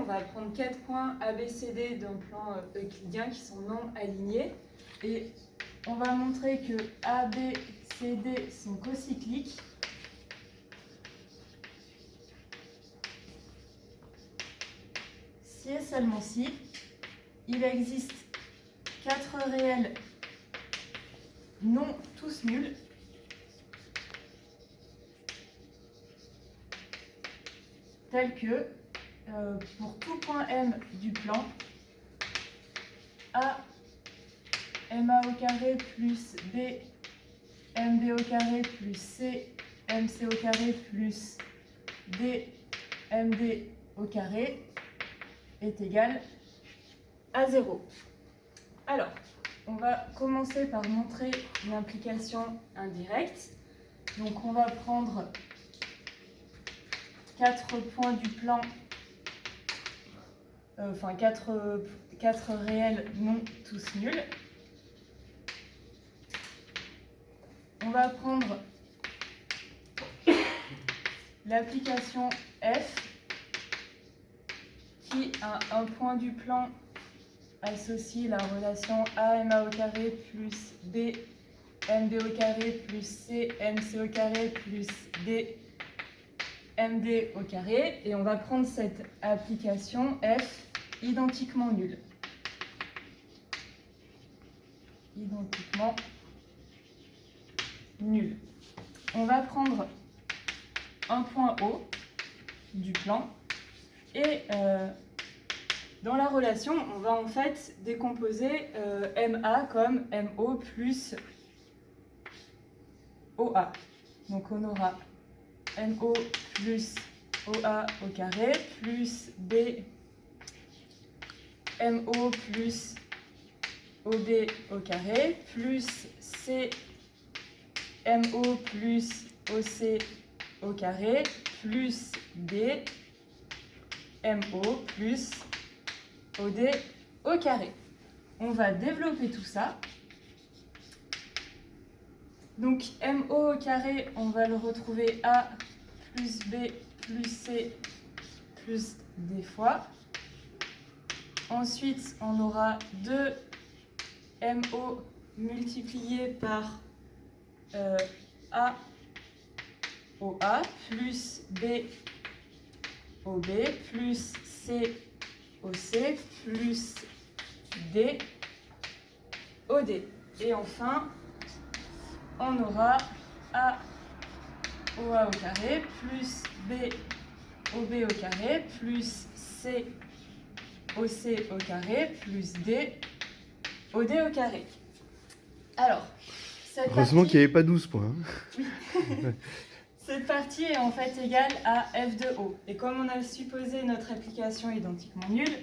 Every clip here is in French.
on va prendre 4 points A, B, C, D d'un plan euclidien qui sont non alignés. Et on va montrer que A, B, C, D sont cocycliques. Si et seulement si, il existe 4 réels non tous nuls tels que, pour tout point M du plan, A MA au carré plus B MB au carré plus C MC au carré plus D MD au carré est égal à 0. Alors, on va commencer par montrer l'implication indirecte. Donc on va prendre 4 points du plan, enfin 4 réels non tous nuls. On va prendre l'application F qui a un point du plan associe la relation AMA au carré plus B MB au carré plus C MC au carré plus D MD au carré, et on va prendre cette application F identiquement nulle. Identiquement nulle. On va prendre un point O du plan et dans la relation, on va en fait décomposer MA comme MO plus OA. Donc on aura MO plus OA au carré plus B MO plus OB au carré plus C MO plus OC au carré plus D MO plus OD au carré. On va développer tout ça. Donc MO au carré, on va le retrouver A plus B plus C plus D fois. Ensuite, on aura 2 MO multiplié par A OA plus B OB plus C OC plus D OD. Et enfin, on aura A OA au carré plus B OB au carré plus C OC au carré plus D OD au carré. Alors, heureusement qu'il n'y avait pas 12 points. Oui. Cette partie est en fait égale à f de O. Et comme on a supposé notre application identiquement nulle,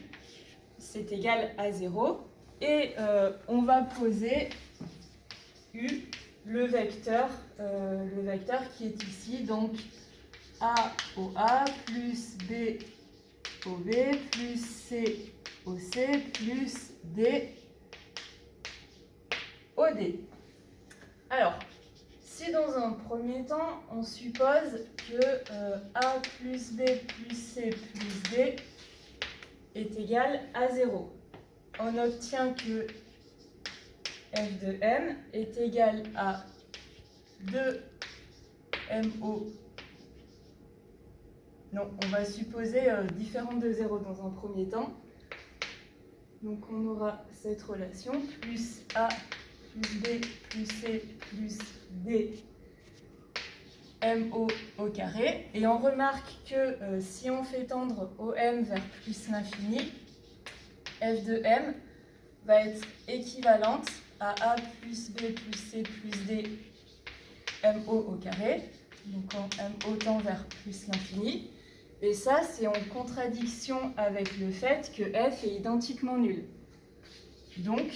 c'est égal à 0. Et on va poser U, le vecteur qui est ici, donc A OA plus B OB plus C OC plus D OD. Alors, si dans un premier temps, on suppose que A plus B plus C plus D est égal à 0, on obtient que f de m est égal à 2MO. Non, on va supposer différent de 0 dans un premier temps. Donc on aura cette relation, plus A plus B plus C plus D MO au carré. Et on remarque que si on fait tendre OM vers plus l'infini, f de m va être équivalente à A plus B plus C plus D MO au carré. Donc en MO tend vers plus l'infini. Et ça, c'est en contradiction avec le fait que f est identiquement nul. Donc,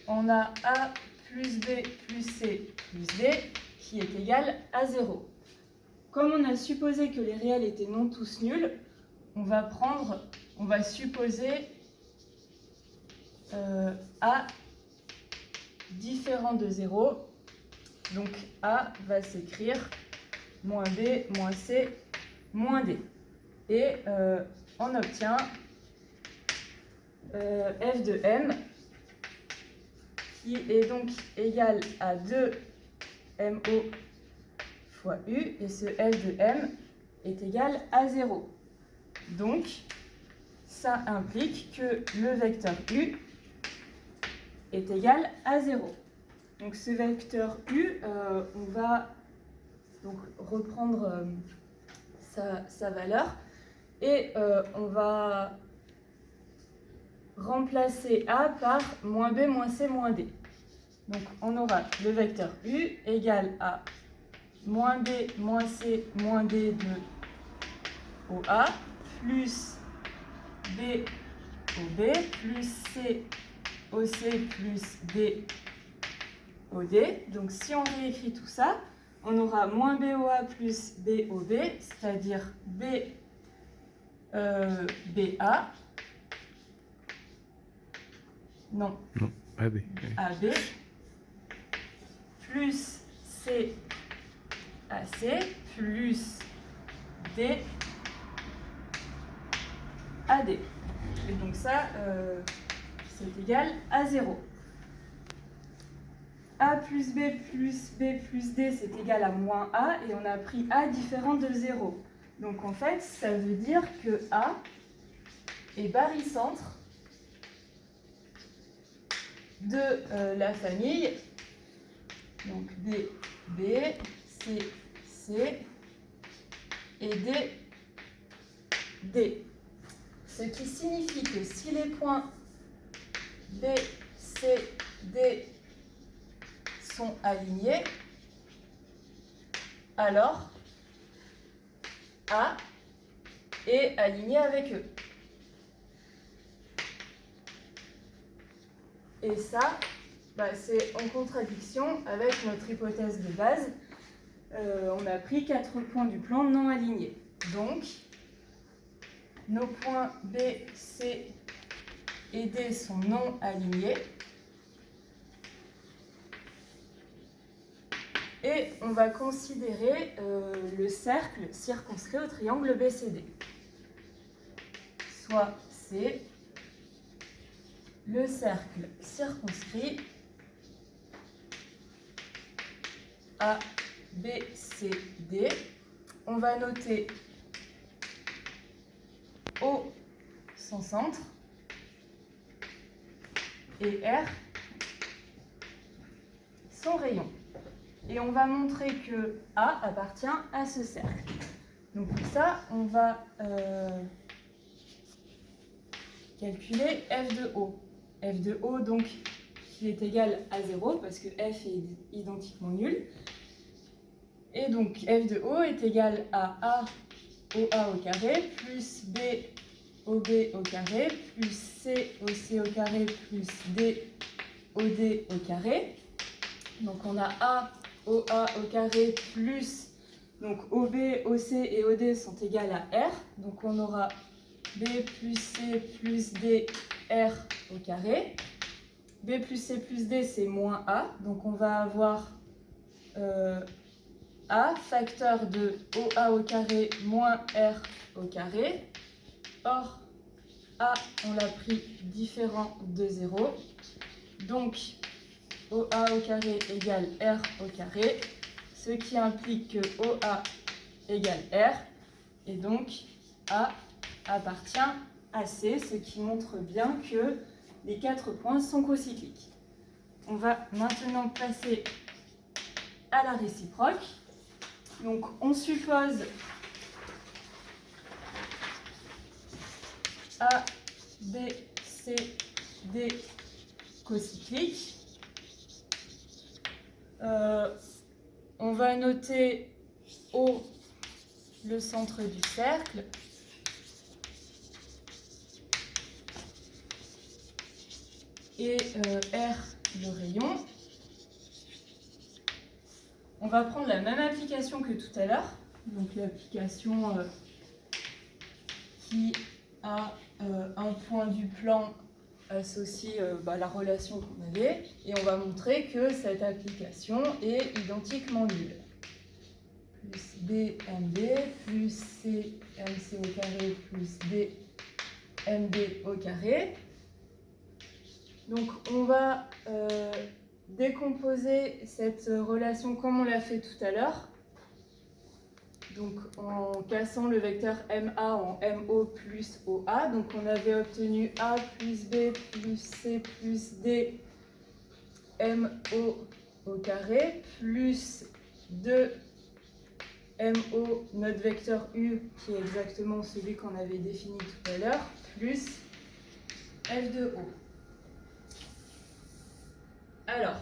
on a A plus B plus C plus D qui est égal à 0. Comme on a supposé que les réels étaient non tous nuls, on va supposer A différent de 0. Donc A va s'écrire moins B moins C moins D. Et on obtient f de m qui est donc égal à 2mo fois u, et ce f de m est égal à 0. Donc, ça implique que le vecteur u est égal à 0. Donc, ce vecteur u, on va donc reprendre sa valeur et on va remplacer a par moins b moins c moins d. Donc, on aura le vecteur u égal à moins b moins c moins d de OA plus b OB plus c OC plus d OD. Donc, si on réécrit tout ça, on aura moins BOA plus BOB, c'est-à-dire BA. Non. Non, AB. AB plus C AC plus D AD. Et donc ça, c'est égal à 0. A plus B plus D, c'est égal à moins A, et on a pris A différent de 0. Donc en fait, ça veut dire que A est barycentre de la famille, donc B, B, C, C, et D, D. Ce qui signifie que si les points B, C, D sont alignés, alors A est aligné avec eux. Et ça, c'est en contradiction avec notre hypothèse de base. On a pris 4 points du plan non alignés. Donc, nos points B, C et D sont non alignés. Et on va considérer le cercle circonscrit au triangle BCD. Soit C, le cercle circonscrit A, B, C, D. On va noter O son centre et R son rayon. Et on va montrer que A appartient à ce cercle. Donc pour ça, on va calculer f de O. F de O, donc, qui est égal à 0, parce que f est identiquement nul. Et donc, f de O est égal à A OA au carré, plus B OB au carré, plus C OC au carré, plus D OD au carré. Donc on a A OA au carré plus, donc OB, OC et OD sont égales à R. Donc on aura B plus C plus D R au carré. B plus C plus D, c'est moins A. Donc on va avoir A facteur de OA au carré moins R au carré. Or, A, on l'a pris différent de 0. Donc, OA au carré égale R au carré, ce qui implique que OA égale R, et donc A appartient à C, ce qui montre bien que les 4 points sont cocycliques. On va maintenant passer à la réciproque. Donc on suppose A, B, C, D cocyclique. On va noter O le centre du cercle et R le rayon. On va prendre la même application que tout à l'heure, donc l'application qui a un point du plan associe la relation qu'on avait, et on va montrer que cette application est identiquement nulle. Plus BMB plus CMC au carré plus D MB au carré. Donc on va décomposer cette relation comme on l'a fait tout à l'heure. Donc en cassant le vecteur MA en MO plus OA. Donc on avait obtenu A plus B plus C plus D MO au carré plus 2 MO, notre vecteur U, qui est exactement celui qu'on avait défini tout à l'heure, plus F de O. Alors,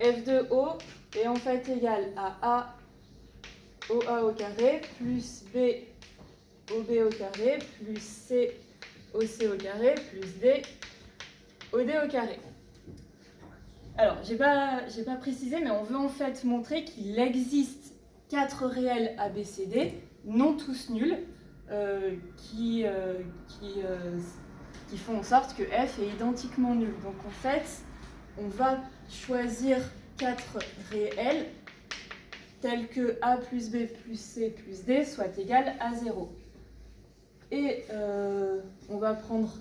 F de O est en fait égal à A OA au carré plus B OB au carré plus C OC au carré plus D OD au carré. Alors, j'ai pas précisé, mais on veut en fait montrer qu'il existe 4 réels ABCD, non tous nuls, qui font en sorte que F est identiquement nul. Donc en fait, on va choisir 4 réels tels que A plus B plus C plus D soit égal à 0. Et on va prendre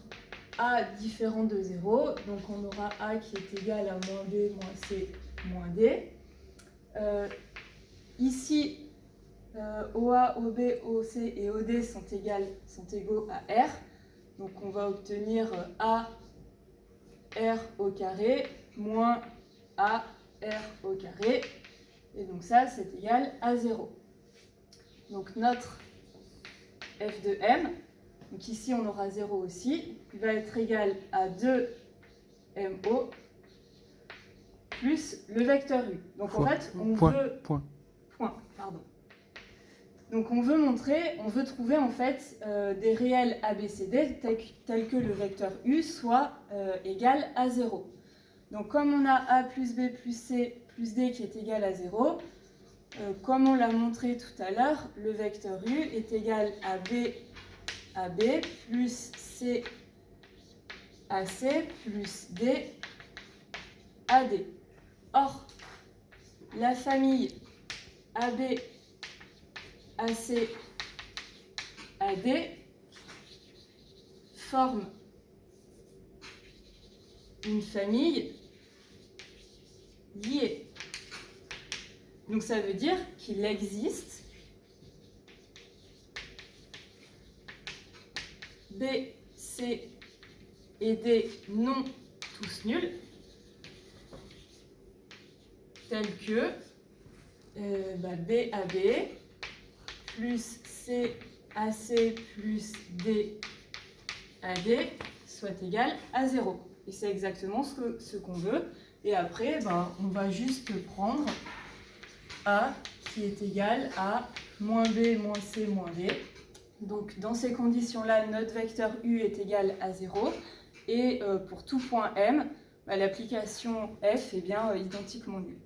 A différent de 0, donc on aura A qui est égal à moins B, moins C, moins D. Ici, OA, OB, OC et OD sont égaux à R. Donc on va obtenir A, R au carré, moins A, R au carré. Et donc ça, c'est égal à 0. Donc notre F de M, donc ici on aura 0 aussi, va être égal à 2 MO plus le vecteur U. Donc en fait, on veut... pardon. Donc on veut trouver en fait des réels ABCD tels que le vecteur U soit égal à 0. Donc comme on a A plus B plus C plus D qui est égal à 0, comme on l'a montré tout à l'heure, le vecteur U est égal à B plus C AC plus D AD. Or, la famille AB, AC, AD forme une famille liée. Donc ça veut dire qu'il existe B, C et D non tous nuls, tels que BAB plus CAC plus DAD soit égal à 0. Et c'est exactement ce qu'on veut. Et après, on va juste prendre A qui est égal à moins B moins C moins D. Donc dans ces conditions-là, notre vecteur U est égal à 0. Et pour tout point M, l'application F est bien identiquement nulle.